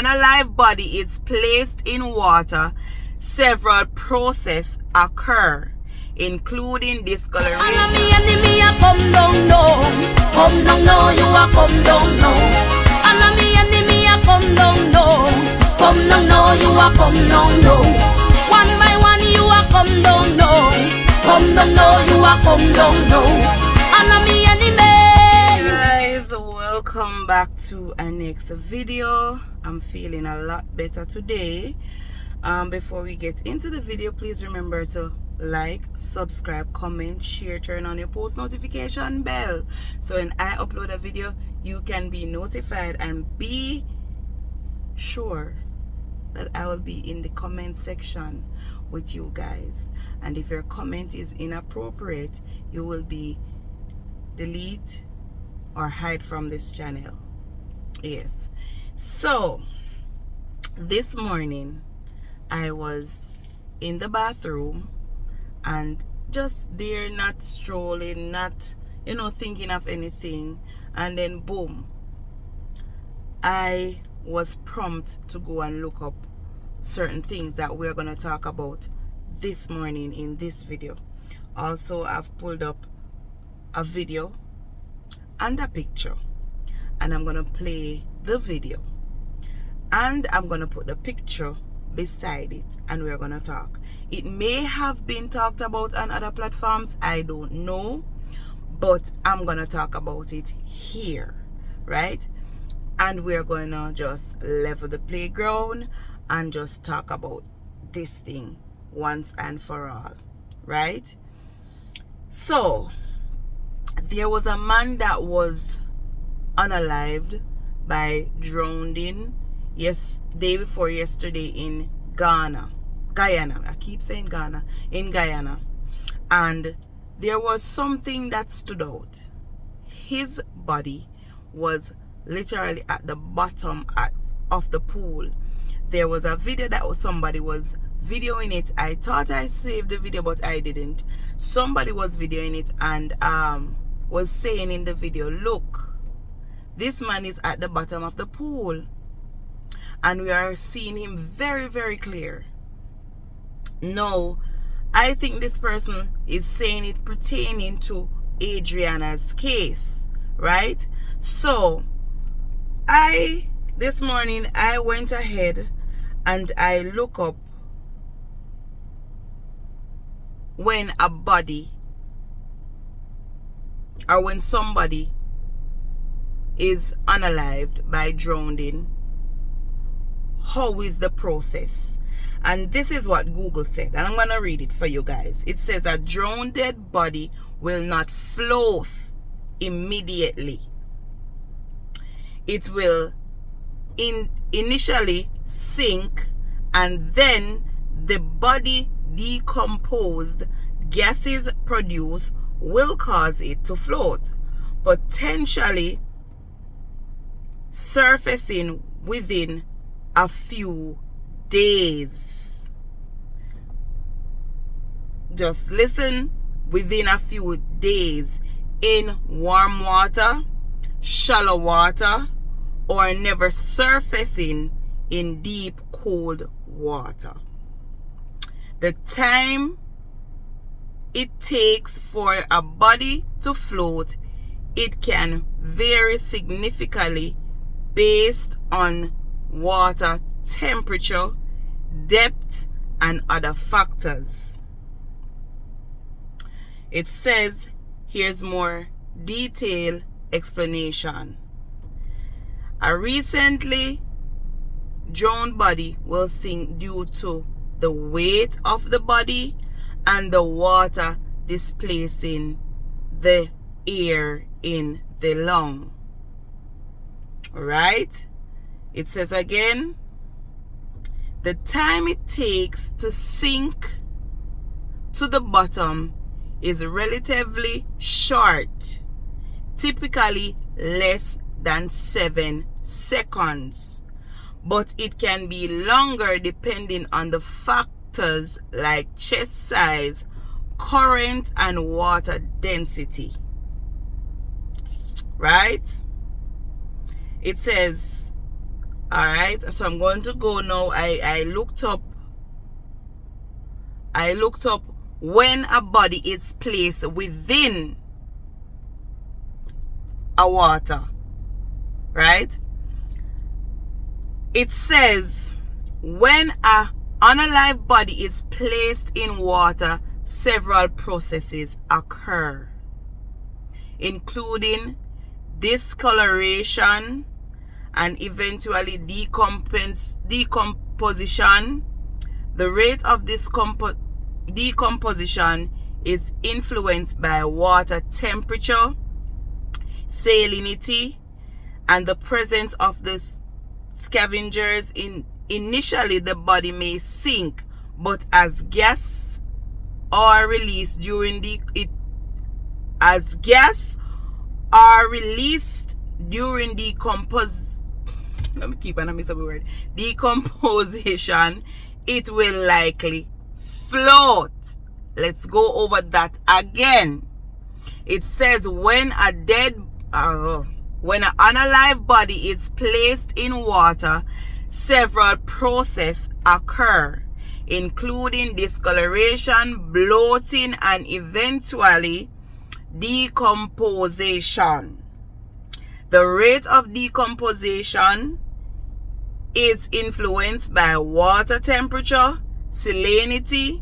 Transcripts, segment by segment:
unalive body is placed in water, several processes occur, including discoloration. Come down, no, you are come down, no. And me enemy a come down, no. Come down, no, you are come down, no. One by one you are come down, no. Come down, no, you are come down, no. And me enemy. Guys, welcome back to our next video. I'm feeling a lot better today. Before we get into the video, please remember to like, subscribe, comment, share, turn on your post notification bell, so when I upload a video you can be notified, and be sure that I will be in the comment section with you guys. And if your comment is inappropriate, you will be delete or hide from this channel. Yes. So this morning I was in the bathroom and just there, not strolling, not thinking of anything, and then boom, I was prompt to go and look up certain things that we're going to talk about this morning in this video. Also, I've pulled up a video and a picture, and I'm going to play the video and I'm going to put the picture beside it, and we're gonna talk. It may have been talked about on other platforms, I don't know, but I'm gonna talk about it here, right? And we're gonna just level the playground and just talk about this thing once and for all, right? So there was a man that was unalived by drowning day before yesterday in Guyana. I keep saying Ghana. In Guyana. And there was something that stood out. His body was literally at the bottom of the pool. There was a video that somebody was videoing it. I thought I saved the video, but I didn't. Somebody was videoing it and was saying in the video, look, this man is at the bottom of the pool. And we are seeing him very, very clear. No, I think this person is saying it pertaining to Adriana's case, right? So, this morning, I went ahead and I look up when a body or when somebody is unalived by drowning, how is the process? And this is what Google said, and I'm going to read it for you guys. It says a drowned dead body will not float immediately. It will initially sink, and then the body decomposed gases produced will cause it to float, potentially surfacing within a few days. Just listen, within a few days, in warm water, shallow water, or never surfacing in deep cold water. The time it takes for a body to float, it can vary significantly based on water temperature, depth, and other factors. It says, here's more detailed explanation. A recently drowned body will sink due to the weight of the body and the water displacing the air in the lung. Right? It says again, the time it takes to sink to the bottom is relatively short, typically less than 7 seconds, but it can be longer depending on the factors like chest size, current, and water density. Right? It says All right, so I'm going to go now. I looked up when a body is placed within a water, right? It says when a unalive body is placed in water, several processes occur, including discoloration and eventually decomposition. The rate of decomposition is influenced by water temperature, salinity, and the presence of the scavengers. Initially, the body may sink, but as gas are released during decomposition, it will likely float. Let's go over that again. It says when an unalive body is placed in water, several processes occur, including discoloration, bloating, and eventually decomposition. The rate of decomposition is influenced by water temperature, salinity,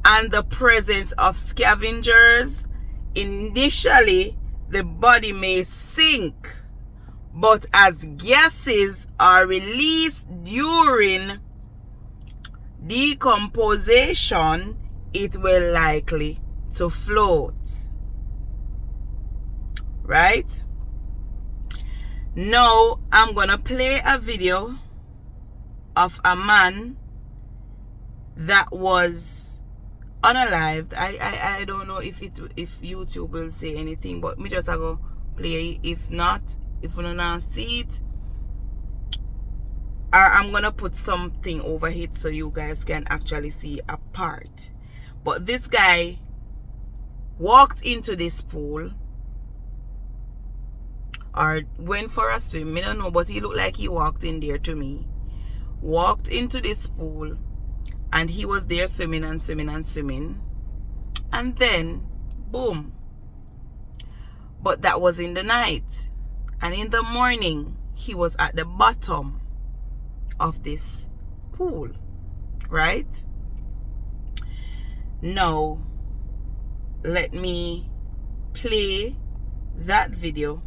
and the presence of scavengers. Initially, the body may sink, but as gases are released during decomposition, it will likely to float. Right? Now, I'm gonna play a video of a man that was unalived. I don't know if YouTube will say anything, but me just go play. If not, if you don't see it, or I'm gonna put something over it so you guys can actually see a part. But this guy walked into this pool or went for a swim. I don't know, but he looked like he walked in there to me. Walked into this pool, and he was there swimming and swimming and swimming, and then boom. But that was in the night, and in the morning he was at the bottom of this pool, right? Now let me play that video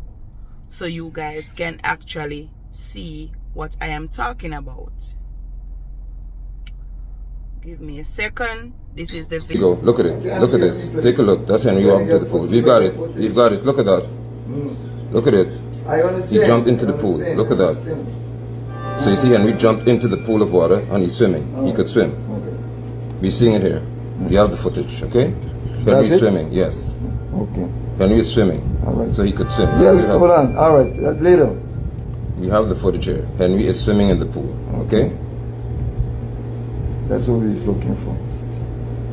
so you guys can actually see what I am talking about. Give me a second. This is the video. Look at it. Look at this. Take a look. That's Henry walking to the pool. You've got it. You've got it. Look at that. Look at it. I understand. He jumped into the pool. Look at that. So you see Henry jumped into the pool of water and he's swimming. He could swim. We're seeing it here. You have the footage, okay? Henry's swimming, yes. Okay. Henry is swimming. All right. So he could swim. Yes, hold on. All right. Later. We have the footage here. Henry is swimming in the pool, okay? That's what he's looking for.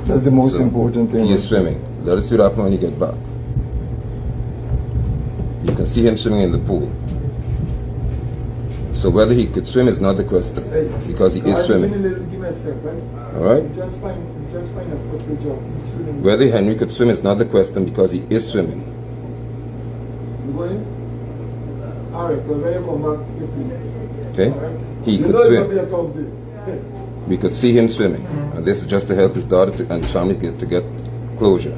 That's the most important thing. He is swimming. Let us see what happens when you get back. You can see him swimming in the pool. So whether he could swim is not the question, because he is swimming. Give me a second. All right? Just find a footage of him swimming. Whether Henry could swim is not the question, because he is swimming. You going? All right. Well, when you come back, you Okay? right. He could swim. We could see him swimming, and this is just to help his daughter and his family to get closure.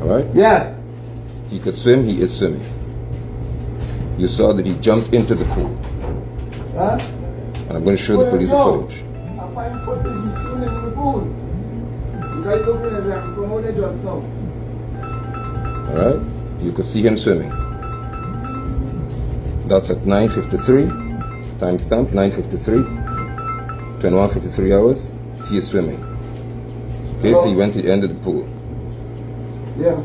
All right? Yeah. He could swim. He is swimming. You saw that he jumped into the pool. Huh? And I'm going to show the police the footage. I find footage he's swimming in the pool. You guys looking at that promoted just now. All right? You could see him swimming. That's at 9:53. Timestamp 9:53. 21:53 hours. He is swimming. Okay, so he went to the end of the pool. Yeah.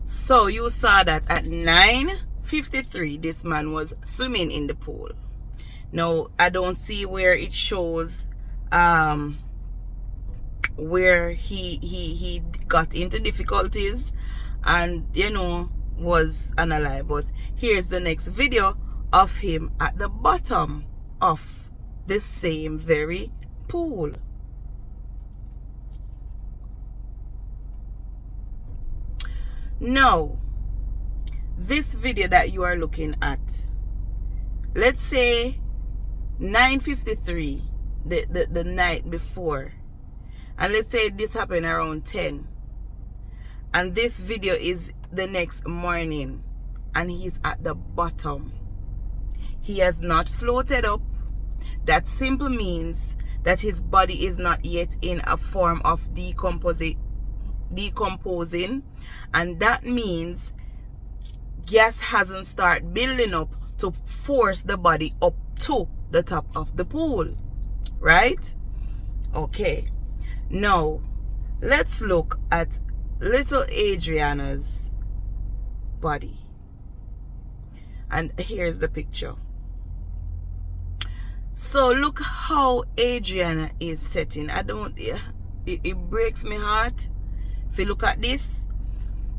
So you saw that at 9:53 this man was swimming in the pool. Now I don't see where it shows where he got into difficulties, and you know was unalive. But here's the next video of him at the bottom of the same very pool. Now, this video that you are looking at, let's say 9:53, the night before, and let's say this happened around 10, and this video is the next morning, and he's at the bottom. He has not floated up. That simply means that his body is not yet in a form of decomposing, and that means gas hasn't started building up to force the body up to the top of the pool, right? Okay, now let's look at little Adriana's body, and here's the picture. So look how Adriana is setting. It breaks my heart if you look at this,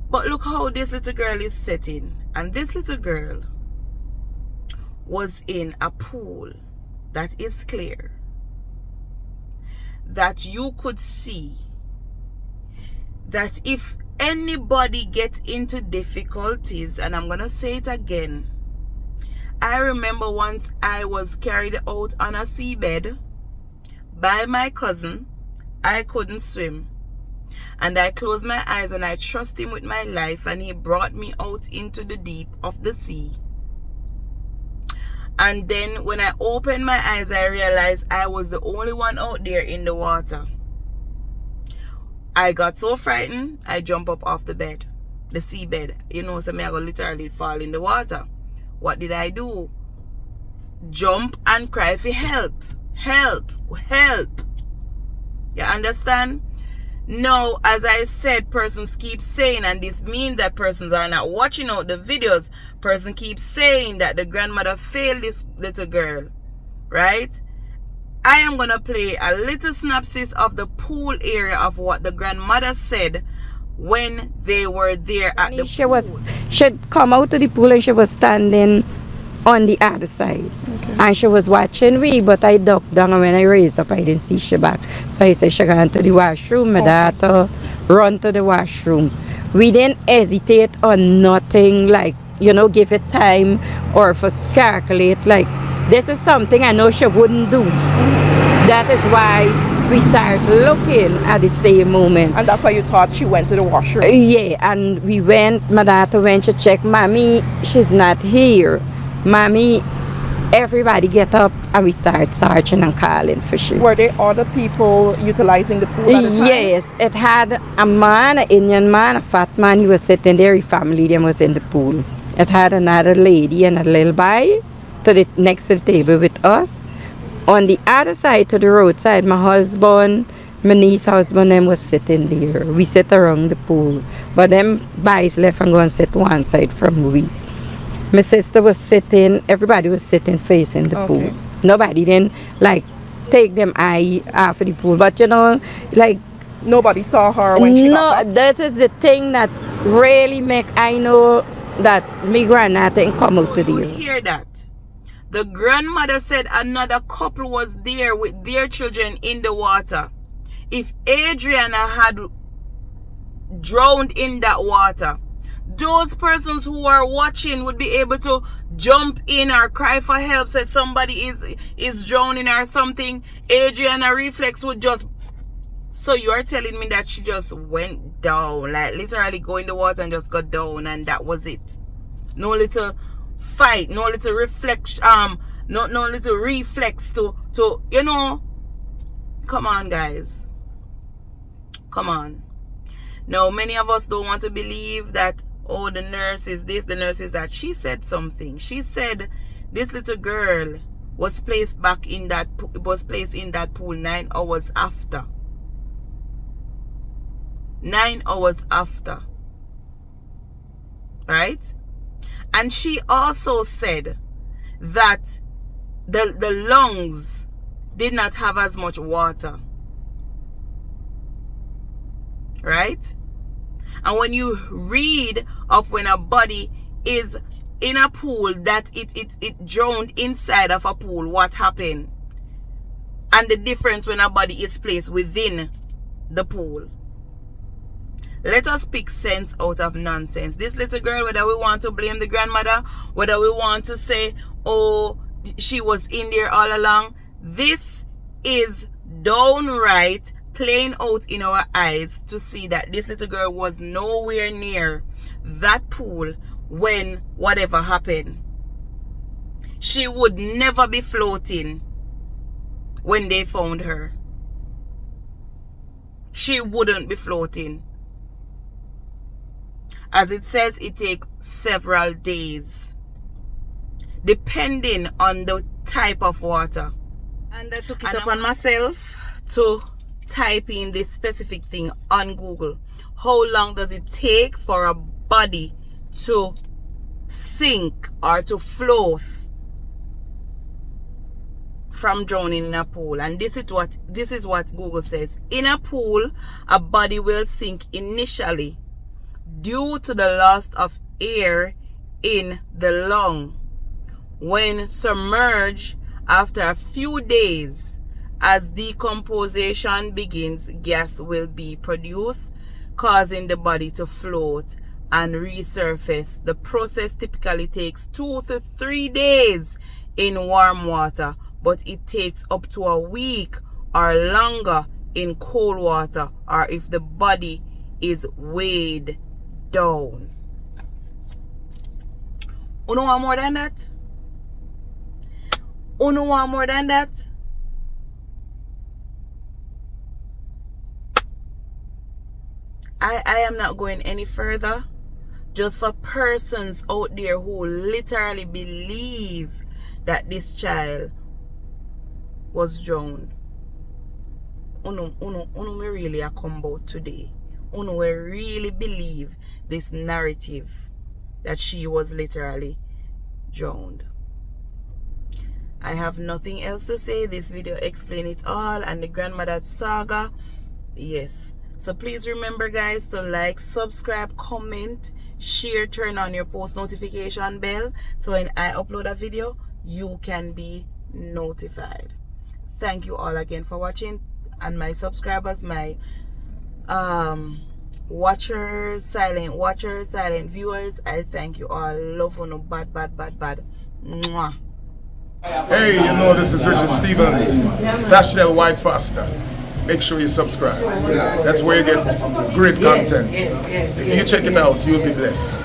but look how this little girl is setting. And this little girl was in a pool that is clear, that you could see that if anybody gets into difficulties, and I'm gonna say it again, I remember once I was carried out on a seabed by my cousin. I couldn't swim, and I closed my eyes and I trusted him with my life, and he brought me out into the deep of the sea. And then when I opened my eyes, I realized I was the only one out there in the water. I got so frightened, I jumped up off the bed, the seabed. You know, so I go literally fall in the water. What did I do? Jump and cry for help. Help. Help. You understand? Now, as I said, persons keep saying, and this means that persons are not watching out the videos. Person keeps saying that the grandmother failed this little girl. Right? I am going to play a little synopsis of the pool area of what the grandmother said when they were there at the pool. She'd come out to the pool and she was standing on the other side. Okay. And she was watching me, but I ducked down, and when I raised up, I didn't see she back. So I said she got to the washroom. My daughter run to the washroom. We didn't hesitate on nothing, like, you know, give it time or for calculate, like, this is something I know she wouldn't do. That is why we start looking at the same moment. And that's why you thought she went to the washroom? Yeah, and we went, my daughter went to check, Mommy, she's not here. Mommy, everybody get up, and we start searching and calling for she. Were there other people utilizing the pool at the time? Yes, it had a man, an Indian man, a fat man, he was sitting there, his family them was in the pool. It had another lady and a little boy next to the table with us. On the other side, to the roadside, my husband, my niece's husband, them was sitting there. We sit around the pool. But them boys left and go and sit one side from we. My sister was sitting, everybody was sitting facing the pool. Nobody didn't, like, take them eye off of the pool. But, you know, like... Nobody saw her when she got up? No, this is the thing that really make I know that my grandmother didn't come out to the... You hear that? The grandmother said another couple was there with their children in the water. If Adriana had drowned in that water, those persons who are watching would be able to jump in or cry for help, say somebody is drowning or something. Adriana reflex would just... So you are telling me that she just went down, like literally go in the water and just got down, and that was it? No little fight, no little reflex, no little reflex to you know. Come on, guys, come on. Now many of us don't want to believe that, oh, the nurse is this, the nurse is that. She said something. She said this little girl was placed back in that pool 9 hours after. 9 hours after, right? And she also said that the lungs did not have as much water, right? And when you read of when a body is in a pool, that it drowned inside of a pool, what happened? And the difference when a body is placed within the pool. Let us pick sense out of nonsense. This little girl, whether we want to blame the grandmother, whether we want to say, oh, she was in there all along, this is downright plain out in our eyes to see that this little girl was nowhere near that pool when whatever happened. She would never be floating when they found her. She wouldn't be floating. As it says, it takes several days, depending on the type of water. And I took it upon myself to type in this specific thing on Google. How long does it take for a body to sink or to float from drowning in a pool? And this is what Google says. In a pool, a body will sink initially due to the loss of air in the lung. When submerged, after a few days, as decomposition begins, gas will be produced, causing the body to float and resurface. The process typically takes 2 to 3 days in warm water, but it takes up to a week or longer in cold water, or if the body is weighed down. You know want more than that? You know want more than that? I am not going any further. Just for persons out there who literally believe that this child was drowned. Uno me really a come out today. Uno we really believe this narrative that she was literally drowned. I have nothing else to say. This video explains it all, and the grandmother's saga. Yes. So please remember, guys, to like, subscribe, comment, share, turn on your post notification bell, so when I upload a video, you can be notified. Thank you all again for watching, and my subscribers, my watchers, silent viewers, I thank you all. Love you, no bad. Mwah. Hey, you know this is Richard Stevens, Tashel White Foster. Make sure you subscribe. That's where you get great content. If you check it out, you'll be blessed.